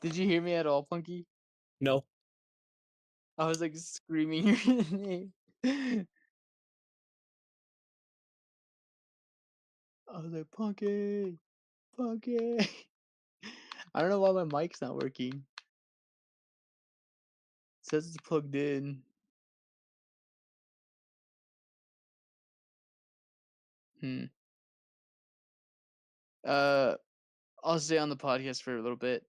B: Did you hear me at all, Punky?
C: No.
B: I was like screaming your name. I was like, Punky. I don't know why my mic's not working. It says it's plugged in. I'll stay on the podcast for a little bit.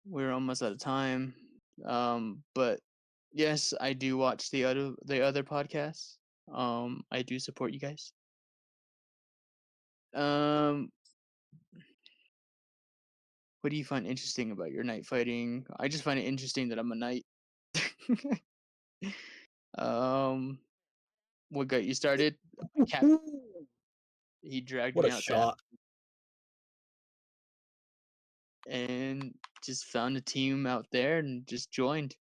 B: We're almost out of time. But yes, I do watch the other podcasts. I do support you guys. What do you find interesting about your night fighting? I just find it interesting that I'm a knight. What got you started? Cat. He dragged
C: What
B: me
C: a
B: out
C: shot.
B: and just found a team out there and just joined.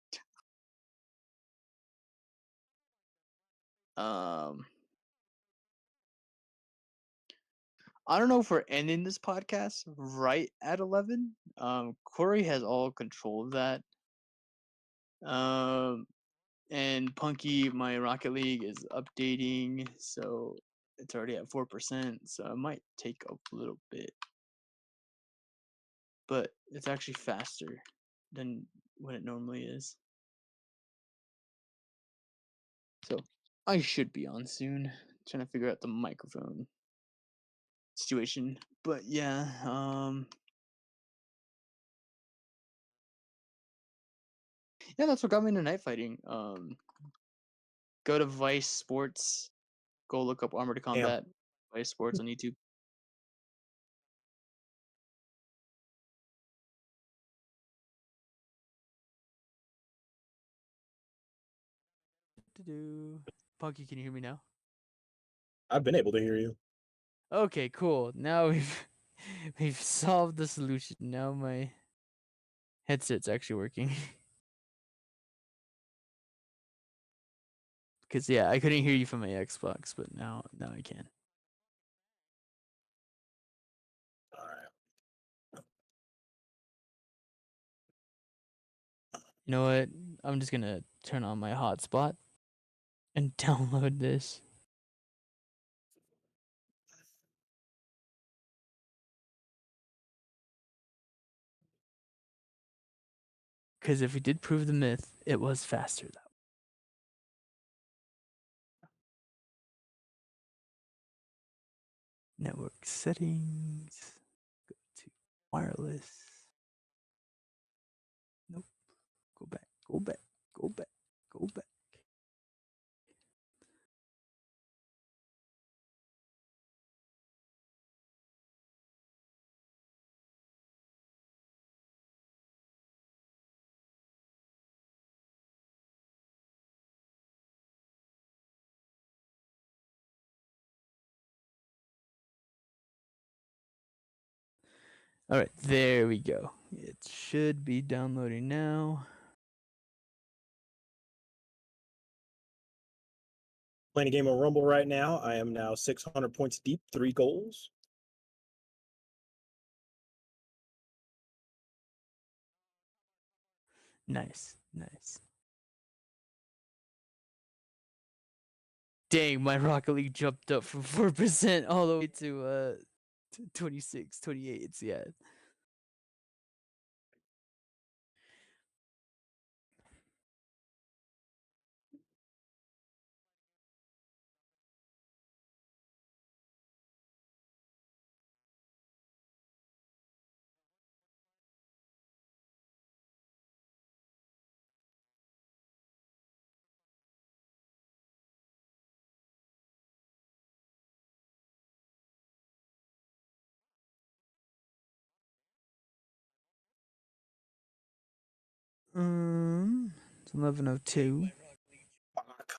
B: I don't know if we're ending this podcast right at 11. Corey has all control of that. And Punky, my Rocket League is updating, so it's already at 4%. So it might take a little bit, but it's actually faster than what it normally is. So I should be on soon. Trying to figure out the microphone situation, but yeah, yeah, that's what got me into night fighting. Go to Vice Sports, go look up Armored Combat, Vice Sports on YouTube. Punky, can you hear me now?
C: I've been able to hear you.
B: Okay, cool. Now we've solved the solution. Now my headset's actually working. Because yeah, I couldn't hear you from my Xbox, but now I can.
C: All right.
B: You know what? I'm just gonna turn on my hotspot and download this. Because if we did prove the myth, it was faster though. Network settings. Go to wireless. Nope. Go back. Go back. Go back. Go back. All right, there we go. It should be downloading now.
C: Playing a game of Rumble right now. I am now 600 points deep, 3 goals.
B: Nice, nice. Dang, my Rocket League jumped up from 4% all the way to 26, 28. It's yeah. It's 11:02.
C: Fuck.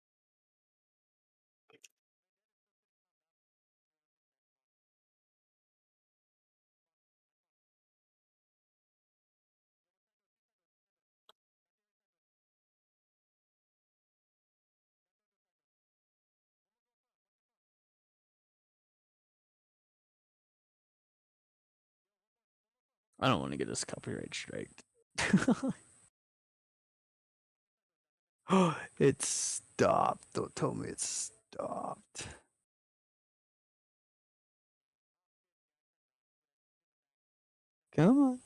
B: I don't want to get this copyright strike. It stopped. Don't tell me it stopped. Come on.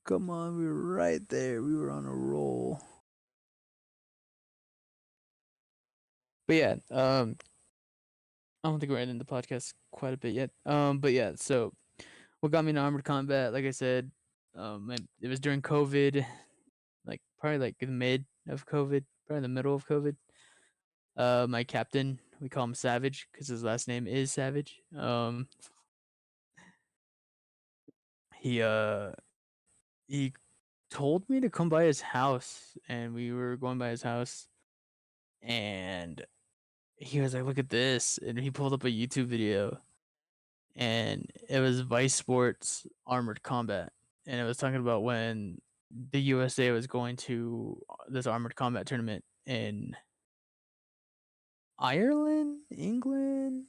B: Come on, we were right there. We were on a roll. But yeah, I don't think we're ending the podcast quite a bit yet. But yeah, so what got me into Armored Combat, like I said, it was during COVID, like probably like the mid of COVID, probably the middle of COVID. My captain, we call him Savage because his last name is Savage. He told me to come by his house, and we were going by his house, and
D: he was like, "Look at this," and he pulled up a YouTube video, and it was Vice Sports Armored Combat, and it was talking about when the USA was going to this armored combat tournament in Ireland, England,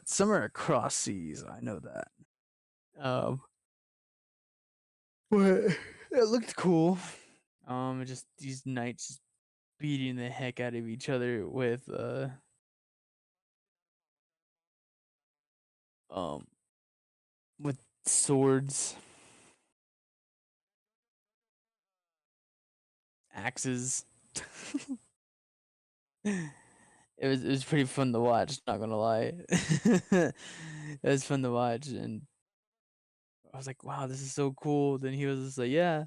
D: somewhere across seas. I know that. But it looked cool. Just these knights just beating the heck out of each other um with swords, axes. It was pretty fun to watch, not gonna lie. It was fun to watch, and I was like, wow, this is so cool. Then he was just like, yeah.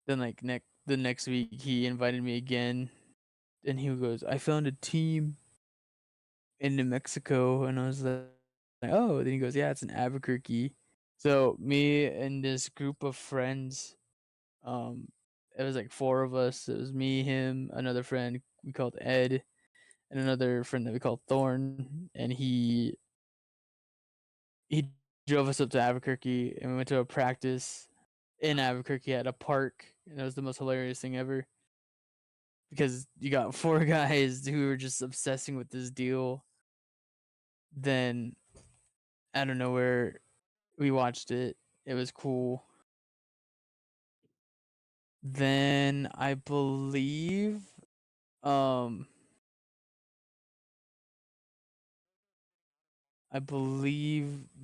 D: Then like the next week he invited me again, and he goes, I found a team in New Mexico, and I was like, oh. Then he goes, yeah, it's in Albuquerque. So me and this group of friends, it was like 4 of us. It was me, him, another friend we called Ed, and another friend that we called Thorn, and he drove us up to Albuquerque, and we went to a practice in Albuquerque at a park, and it was the most hilarious thing ever. Because you got 4 guys who were just obsessing with this deal. Then out of nowhere, we watched it. It was cool. Then I believe um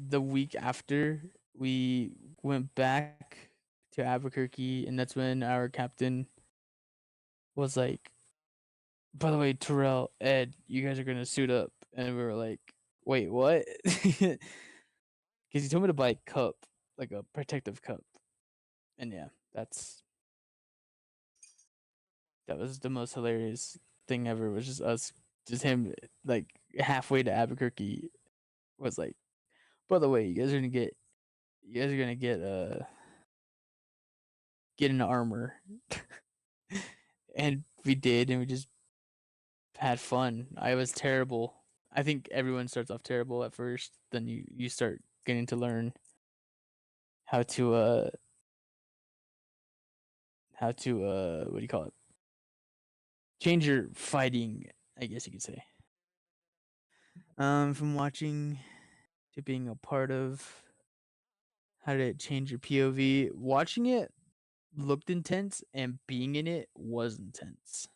D: the week after we went back to Albuquerque, and that's when our captain was like, by the way, Terrell, Ed, you guys are gonna suit up. And we were like, wait, what? Because he told me to buy a cup, like a protective cup. And yeah, that was the most hilarious thing ever. Was just him, like halfway to Albuquerque, was like, by the way, you guys are gonna get an armor. And we did, and we just had fun. I was terrible. I think everyone starts off terrible at first, then you start getting to learn how to what do you call it? Change your fighting, I guess you could say. From watching to being a part of, how did it change your POV? Watching it looked intense, and being in it was intense.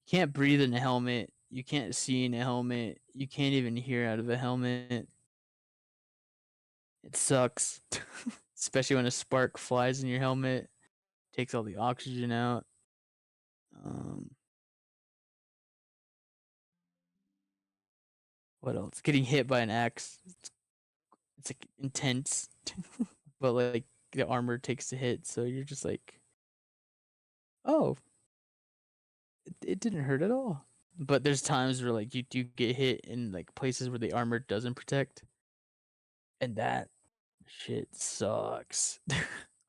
D: You can't breathe in a helmet. You can't see in a helmet. You can't even hear out of a helmet. It sucks. Especially when a spark flies in your helmet, takes all the oxygen out. What else? Getting hit by an axe. It's like intense. But like the armor takes the hit, so you're just like, oh, it didn't hurt at all. But there's times where like you do get hit in like places where the armor doesn't protect, and that shit sucks.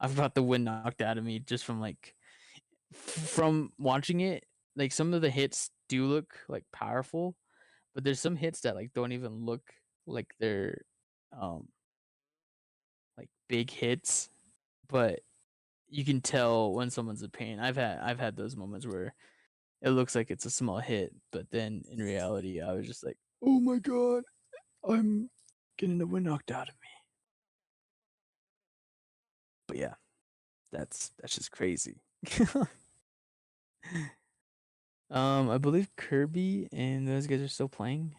D: I've got the wind knocked out of me just from like from watching it. Like some of the hits do look like powerful, but there's some hits that like don't even look like they're um like big hits, but you can tell when someone's in pain. I've had those moments where it looks like it's a small hit, but then in reality I was just like, oh my god, I'm getting the wind knocked out of me. But yeah, that's just crazy. I believe Kirby and those guys are still playing.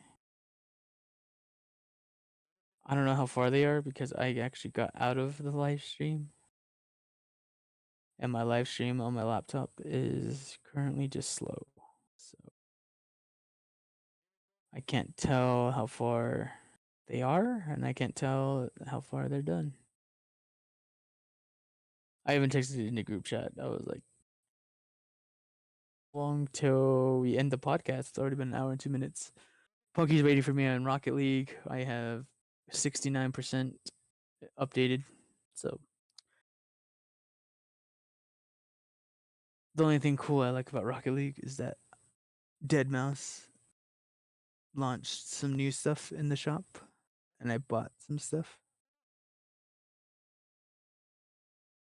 D: I don't know how far they are because I actually got out of the live stream. And my live stream on my laptop is currently just slow. So I can't tell how far they are, and I can't tell how far they're done. I haven't texted it in the group chat. I was like, long till we end the podcast. It's already been an hour and 2 minutes. Punky's waiting for me on Rocket League. I have 69% updated. So the only thing cool I like about Rocket League is that Deadmau5 launched some new stuff in the shop, and I bought some stuff,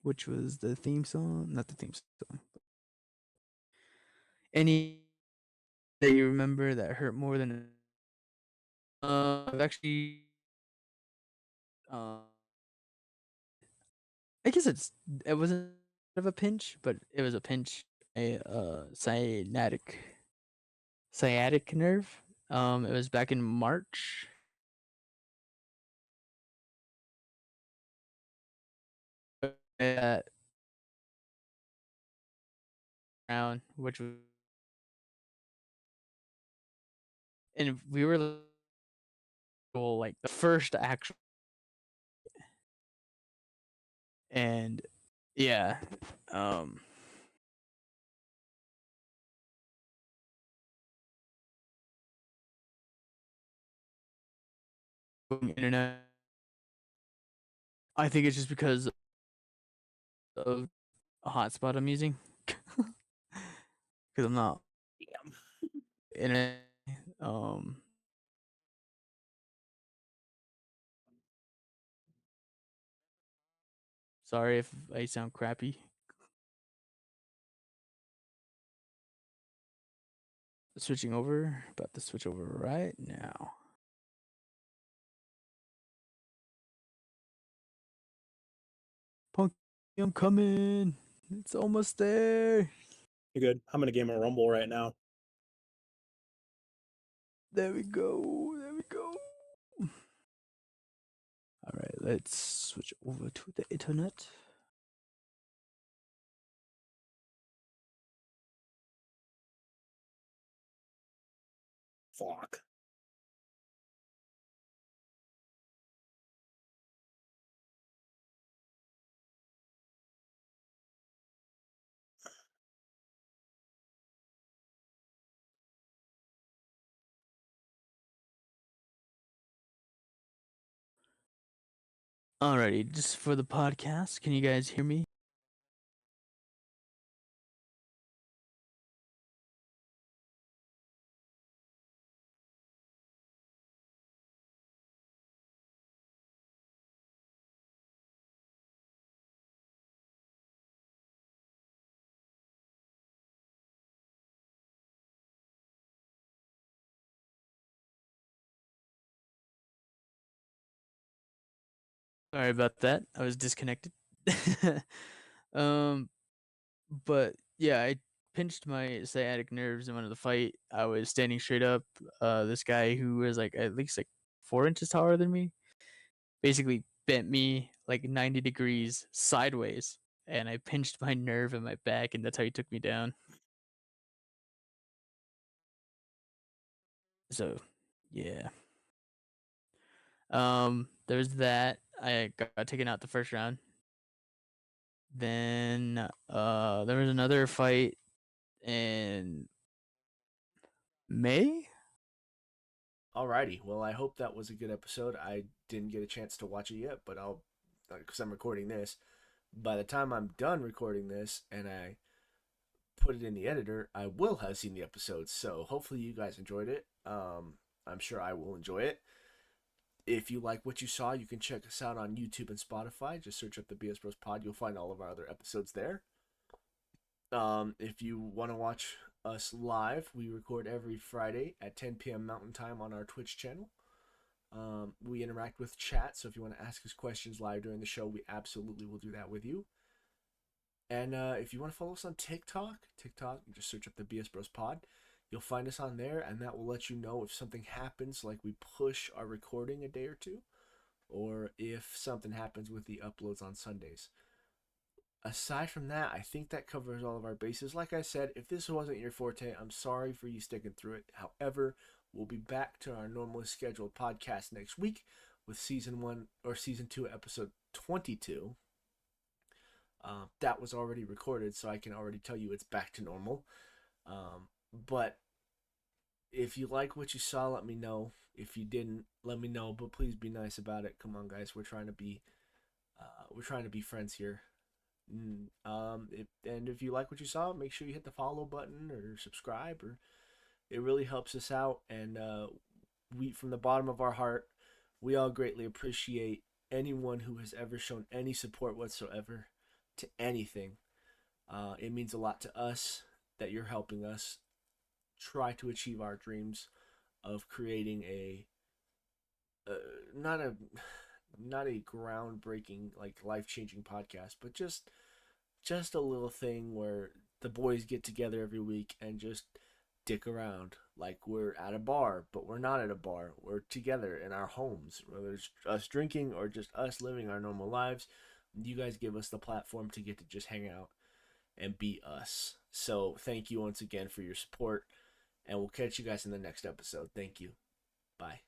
D: which was the theme song, not the theme song. Any that you remember that hurt more than? I've actually, uh, I guess it wasn't of a pinch, but it was a pinch. A sciatic nerve. It was back in March. At around which was, and we were like the first actual, and yeah, um, internet. I think it's just because of a hotspot I'm using, because I'm not internet. Um, Sorry if I sound crappy. Switching over, about to switch over right now. Punk, I'm coming. It's almost there.
C: You're good. I'm in a game of Rumble right now.
D: There we go. There we go. All right, let's switch over to the internet.
C: Fuck.
D: Alrighty, just for the podcast, can you guys hear me? Sorry about that. I was disconnected. um, but yeah, I pinched my sciatic nerves in one of the fight. I was standing straight up. This guy who was like at least like 4 inches taller than me basically bent me like 90 degrees sideways, and I pinched my nerve in my back, and that's how he took me down. So, yeah. There's that. I got taken out the first round. Then there was another fight in May.
A: Alrighty, well, I hope that was a good episode. I didn't get a chance to watch it yet, but I'll, because I'm recording this. By the time I'm done recording this and I put it in the editor, I will have seen the episode. So hopefully you guys enjoyed it. I'm sure I will enjoy it. If you like what you saw, you can check us out on YouTube and Spotify. Just search up the BS Bros Pod. You'll find all of our other episodes there. If you want to watch us live, we record every Friday at 10 p.m. Mountain Time on our Twitch channel. We interact with chat, so if you want to ask us questions live during the show, we absolutely will do that with you. And if you want to follow us on TikTok, you just search up the BS Bros Pod. You'll find us on there, and that will let you know if something happens, like we push our recording a day or two, or if something happens with the uploads on Sundays. Aside from that, I think that covers all of our bases. Like I said, if this wasn't your forte, I'm sorry for you sticking through it. However, we'll be back to our normally scheduled podcast next week with season 1 or season 2, episode 22. That was already recorded, so I can already tell you it's back to normal. But if you like what you saw, let me know. If you didn't, let me know. But please be nice about it. Come on, guys, we're trying to be friends here. If you like what you saw, make sure you hit the follow button or subscribe, or it really helps us out. And we, from the bottom of our heart, we all greatly appreciate anyone who has ever shown any support whatsoever to anything. It means a lot to us that you're helping us try to achieve our dreams of creating a not a not a groundbreaking, like, life-changing podcast, but just a little thing where the boys get together every week and just dick around like we're at a bar, but we're not at a bar. We're together in our homes, whether it's us drinking or just us living our normal lives. You guys give us the platform to get to just hang out and be us. So thank you once again for your support, and we'll catch you guys in the next episode. Thank you. Bye.